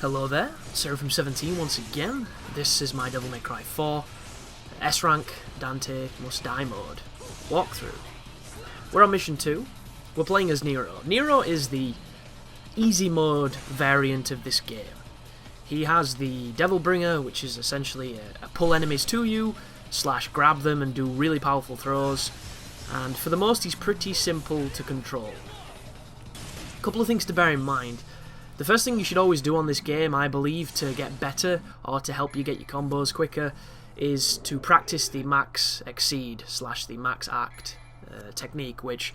Hello there, Sarah from 17 once again. This is my Devil May Cry 4 S rank Dante Must Die mode walkthrough. We're on mission 2. We're playing as Nero. Nero is the easy mode variant of this game. He has the Devil Bringer, which is essentially a pull enemies to you, / grab them and do really powerful throws, and for the most he's pretty simple to control. A couple of things to bear in mind. The first thing you should always do on this game, I believe, to get better, or to help you get your combos quicker, is to practice the max exceed / the max act technique, which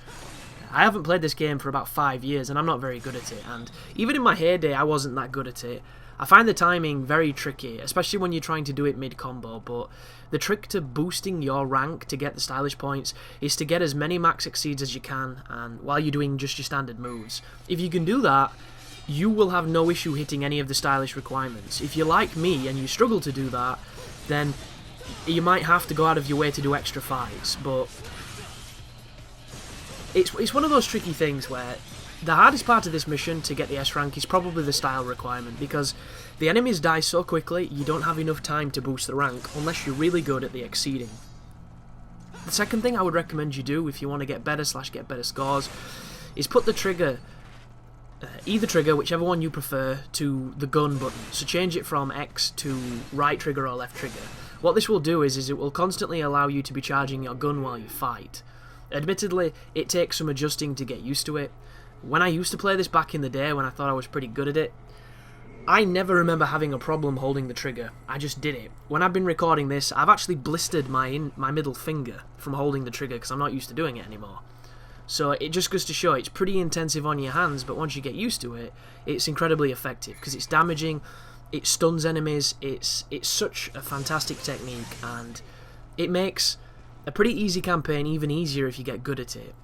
I haven't played this game for about 5 years and I'm not very good at it, and even in my heyday I wasn't that good at it. I find the timing very tricky, especially when you're trying to do it mid-combo, but the trick to boosting your rank to get the stylish points is to get as many max exceeds as you can, and while you're doing just your standard moves. If you can do that, you will have no issue hitting any of the stylish requirements. If you're like me and you struggle to do that, then you might have to go out of your way to do extra fights, but it's one of those tricky things where the hardest part of this mission to get the S rank is probably the style requirement, because the enemies die so quickly you don't have enough time to boost the rank unless you're really good at the exceeding. The second thing I would recommend you do if you want to get better / get better scores is put the trigger, either trigger, whichever one you prefer, to the gun button. So change it from X to right trigger or left trigger. What this will do is it will constantly allow you to be charging your gun while you fight. Admittedly, it takes some adjusting to get used to it. When I used to play this back in the day, when I thought I was pretty good at it, I never remember having a problem holding the trigger. I just did it. When I've been recording this, I've actually blistered my middle finger from holding the trigger because I'm not used to doing it anymore. So it just goes to show it's pretty intensive on your hands, but once you get used to it, it's incredibly effective because it's damaging, it stuns enemies, it's such a fantastic technique, and it makes a pretty easy campaign even easier if you get good at it.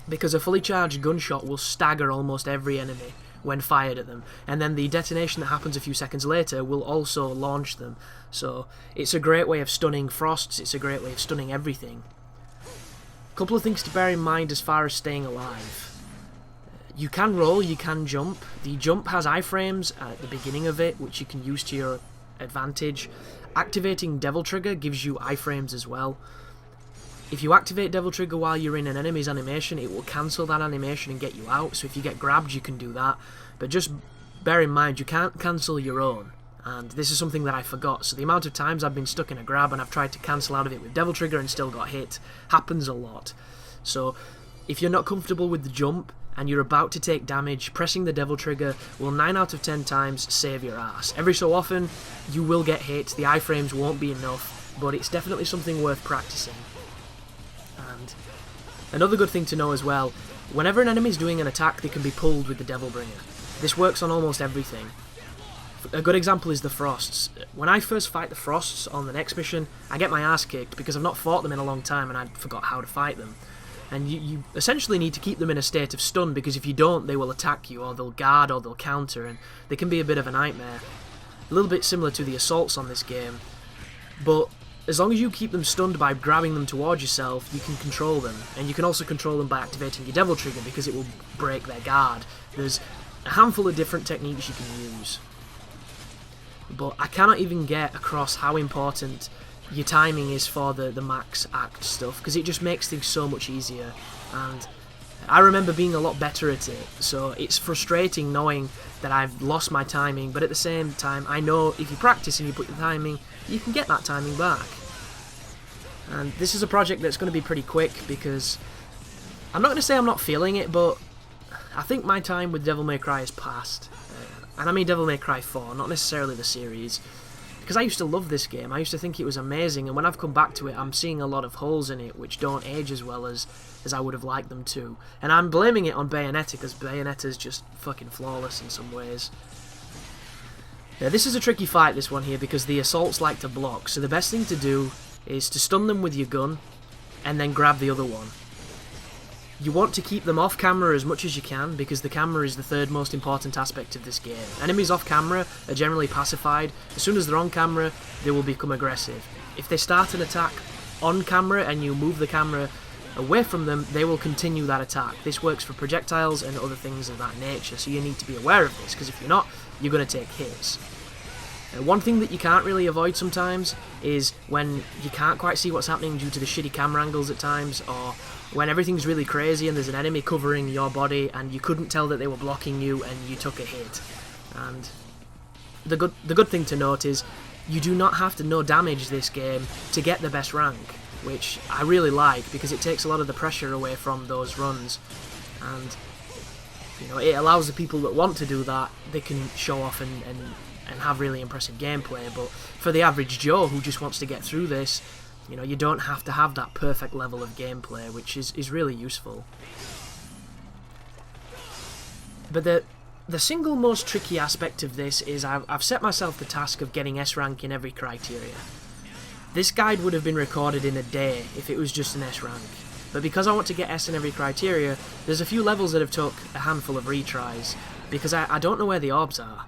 Because a fully charged gunshot will stagger almost every enemy when fired at them, and then the detonation that happens a few seconds later will also launch them. So it's a great way of stunning frosts, it's a great way of stunning everything. A couple of things to bear in mind as far as staying alive. You can roll, you can jump. The jump has iframes at the beginning of it, which you can use to your advantage. Activating Devil Trigger gives you iframes as well. If you activate Devil Trigger while you're in an enemy's animation, it will cancel that animation and get you out, so if you get grabbed you can do that. But just bear in mind, you can't cancel your own, and this is something that I forgot, so the amount of times I've been stuck in a grab and I've tried to cancel out of it with Devil Trigger and still got hit happens a lot. So if you're not comfortable with the jump and you're about to take damage, pressing the Devil Trigger will 9 out of 10 times save your ass. Every so often you will get hit, the iframes won't be enough, but it's definitely something worth practicing. And another good thing to know as well, whenever an enemy is doing an attack they can be pulled with the Devil Bringer. This works on almost everything. A good example is the Frosts. When I first fight the Frosts on the next mission, I get my ass kicked because I've not fought them in a long time and I forgot how to fight them. And you essentially need to keep them in a state of stun, because if you don't they will attack you, or they'll guard, or they'll counter, and they can be a bit of a nightmare. A little bit similar to the assaults on this game, but as long as you keep them stunned by grabbing them towards yourself, you can control them. And you can also control them by activating your Devil Trigger, because it will break their guard. There's a handful of different techniques you can use. But I cannot even get across how important your timing is for the max act stuff, because it just makes things so much easier. And I remember being a lot better at it, so it's frustrating knowing that I've lost my timing, but at the same time I know if you practice and you put your timing, you can get that timing back. And this is a project that's going to be pretty quick, because I'm not going to say I'm not feeling it, but I think my time with Devil May Cry is past. And I mean Devil May Cry 4, not necessarily the series, because I used to love this game. I used to think it was amazing, and when I've come back to it I'm seeing a lot of holes in it which don't age as well as I would have liked them to. And I'm blaming it on Bayonetta, because Bayonetta's just fucking flawless in some ways. Yeah, this is a tricky fight, this one here, because the assaults like to block, so the best thing to do is to stun them with your gun and then grab the other one. You want to keep them off camera as much as you can, because the camera is the third most important aspect of this game. Enemies off camera are generally pacified. As soon as they're on camera, they will become aggressive. If they start an attack on camera and you move the camera away from them, they will continue that attack. This works for projectiles and other things of that nature, so you need to be aware of this, because if you're not, you're going to take hits. One thing that you can't really avoid sometimes is when you can't quite see what's happening due to the shitty camera angles at times, or when everything's really crazy and there's an enemy covering your body and you couldn't tell that they were blocking you and you took a hit. And the good thing to note is you do not have to no damage this game to get the best rank, which I really like because it takes a lot of the pressure away from those runs, and you know, it allows the people that want to do that, they can show off and have really impressive gameplay. But for the average Joe who just wants to get through this, you know, you don't have to have that perfect level of gameplay, which is really useful. But the single most tricky aspect of this is I've set myself the task of getting S rank in every criteria. This guide would have been recorded in a day if it was just an S rank, but because I want to get S in every criteria, there's a few levels that have took a handful of retries, because I don't know where the orbs are.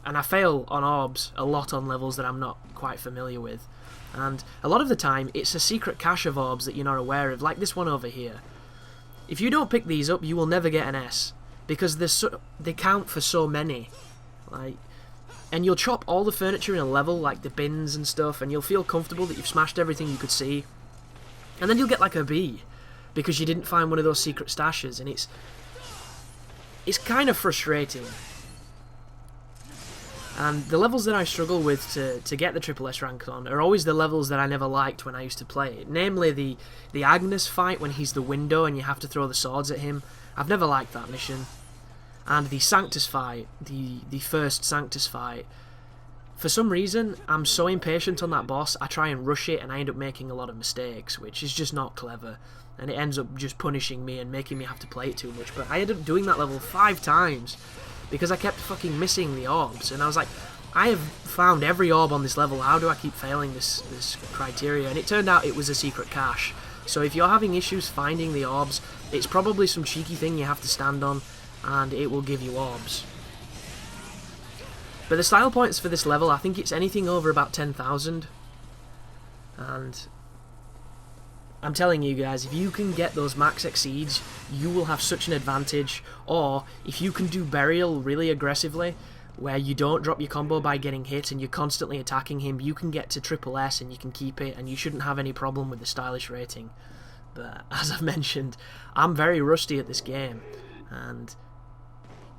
And I fail on orbs a lot on levels that I'm not quite familiar with. And a lot of the time, it's a secret cache of orbs that you're not aware of, like this one over here. If you don't pick these up, you will never get an S, because they count for so many. And you'll chop all the furniture in a level, like the bins and stuff, and you'll feel comfortable that you've smashed everything you could see. And then you'll get like a B, because you didn't find one of those secret stashes, and it's kind of frustrating. And the levels that I struggle with to get the triple S rank on are always the levels that I never liked when I used to play it. Namely the Agnes fight when he's the window and you have to throw the swords at him. I've never liked that mission. And the Sanctus fight, the first Sanctus fight. For some reason, I'm so impatient on that boss, I try and rush it and I end up making a lot of mistakes, which is just not clever. And it ends up just punishing me and making me have to play it too much. But I ended up doing that level 5 times. Because I kept fucking missing the orbs, and I was like, I have found every orb on this level, how do I keep failing this criteria? And it turned out it was a secret cache. So if you're having issues finding the orbs, it's probably some cheeky thing you have to stand on, and it will give you orbs. But the style points for this level, I think it's anything over about 10,000. And I'm telling you guys, if you can get those max exceeds, you will have such an advantage. Or if you can do burial really aggressively, where you don't drop your combo by getting hit and you're constantly attacking him, you can get to triple S and you can keep it, and you shouldn't have any problem with the stylish rating. But as I've mentioned, I'm very rusty at this game, and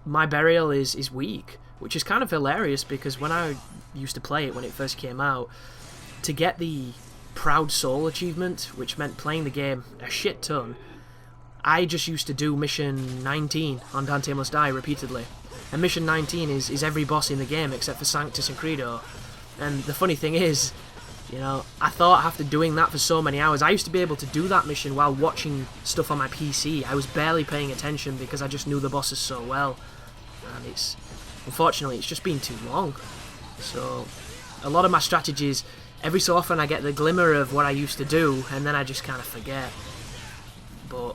my burial is weak, which is kind of hilarious because when I used to play it when it first came out, to get the Proud Soul achievement, which meant playing the game a shit ton, I just used to do mission 19 on Dante Must Die repeatedly. And mission 19 is every boss in the game except for Sanctus and Credo. And the funny thing is, you know, I thought after doing that for so many hours, I used to be able to do that mission while watching stuff on my PC. I was barely paying attention because I just knew the bosses so well. And unfortunately, it's just been too long. So, a lot of my strategies, every so often I get the glimmer of what I used to do, and then I just kind of forget. But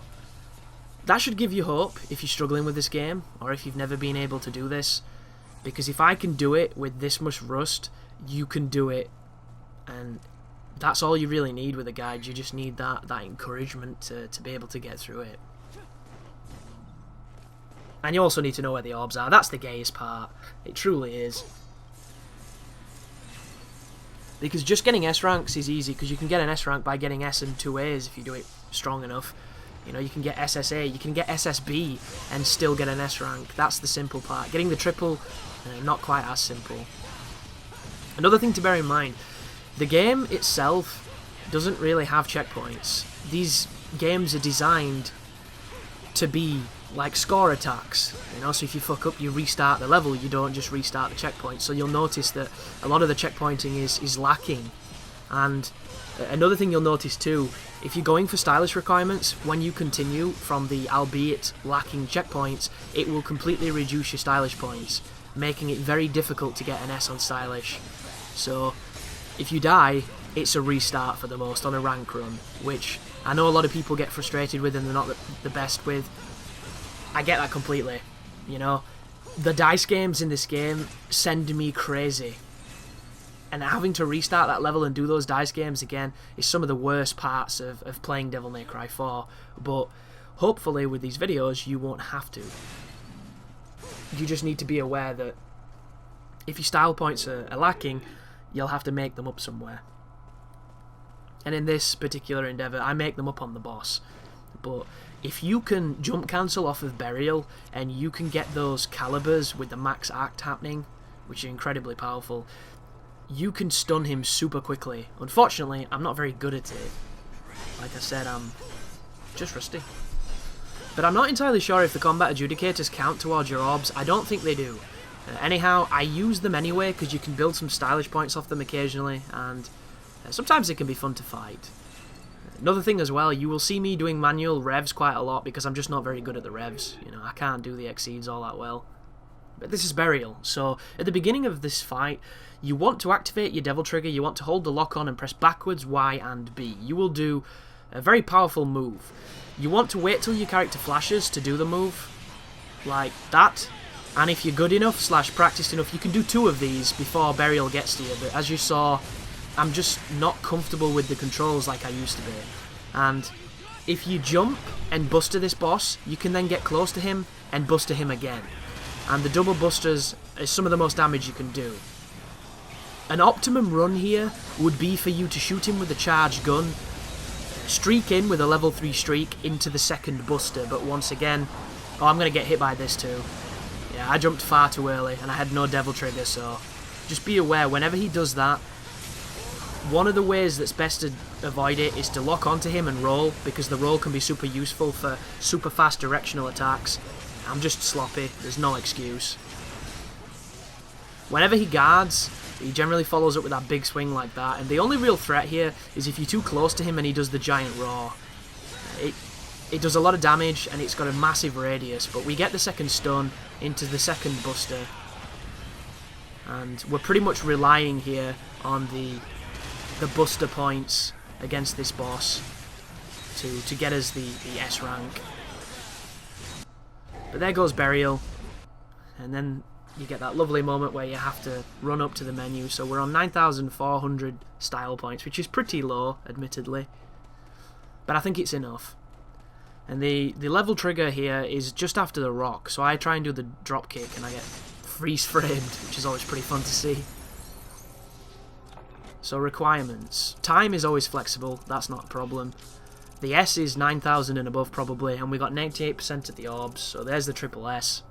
that should give you hope if you're struggling with this game, or if you've never been able to do this. Because if I can do it with this much rust, you can do it. And that's all you really need with a guide. You just need that encouragement to be able to get through it. And you also need to know where the orbs are. That's the gayest part. It truly is. Because just getting S ranks is easy, because you can get an S rank by getting S and 2As if you do it strong enough. You know, you can get SSA, you can get SSB and still get an S rank. That's the simple part. Getting the triple, not quite as simple. Another thing to bear in mind, the game itself doesn't really have checkpoints. These games are designed to be like score attacks, you know, so if you fuck up you restart the level, you don't just restart the checkpoint. So you'll notice that a lot of the checkpointing is lacking. And another thing you'll notice too, if you're going for stylish requirements, when you continue from the albeit lacking checkpoints, it will completely reduce your stylish points, making it very difficult to get an S on stylish. So if you die, it's a restart for the most on a rank run, which I know a lot of people get frustrated with and they're not the best with. I get that completely, you know. The dice games in this game send me crazy. and having to restart that level and do those dice games again is some of the worst parts of playing Devil May Cry 4, but hopefully with these videos you won't have to. You just need to be aware that if your style points are lacking, you'll have to make them up somewhere. And in this particular endeavour, I make them up on the boss. But if you can jump cancel off of Burial, and you can get those calibers with the max act happening, which are incredibly powerful, you can stun him super quickly. Unfortunately, I'm not very good at it. Like I said, I'm just rusty. But I'm not entirely sure if the combat adjudicators count towards your orbs. I don't think they do. Anyhow, I use them anyway because you can build some stylish points off them occasionally, and sometimes it can be fun to fight. Another thing as well, you will see me doing manual revs quite a lot because I'm just not very good at the revs. You know, I can't do the exceeds all that well. But this is Burial, so at the beginning of this fight, you want to activate your Devil Trigger, you want to hold the lock on and press backwards, Y and B. You will do a very powerful move. You want to wait till your character flashes to do the move, like that. And if you're good enough / practiced enough, you can do 2 of these before Burial gets to you. But as you saw, I'm just not comfortable with the controls like I used to be. And if you jump and buster this boss, you can then get close to him and buster him again. And the double busters is some of the most damage you can do. An optimum run here would be for you to shoot him with a charged gun, streak in with a level 3 streak into the second buster, but once again, oh, I'm going to get hit by this too. Yeah, I jumped far too early and I had no Devil Trigger, so just be aware whenever he does that, one of the ways that's best to avoid it is to lock onto him and roll, because the roll can be super useful for super fast directional attacks. I'm just sloppy, there's no excuse. Whenever he guards, he generally follows up with that big swing like that, and the only real threat here is if you're too close to him and he does the giant roar. It does a lot of damage and it's got a massive radius, but we get the second stun into the second buster, and we're pretty much relying here on the buster points against this boss to get us the S rank. But there goes Burial, and then you get that lovely moment where you have to run up to the menu. So we're on 9,400 style points, which is pretty low, admittedly, but I think it's enough. And the level trigger here is just after the rock, so I try and do the drop kick and I get freeze framed, which is always pretty fun to see. So requirements. Time is always flexible, that's not a problem. The S is 9,000 and above probably, and we got 98% at the orbs, so there's the triple S.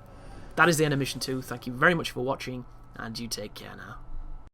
That is the end of Mission 2. Thank you very much for watching, and you take care now.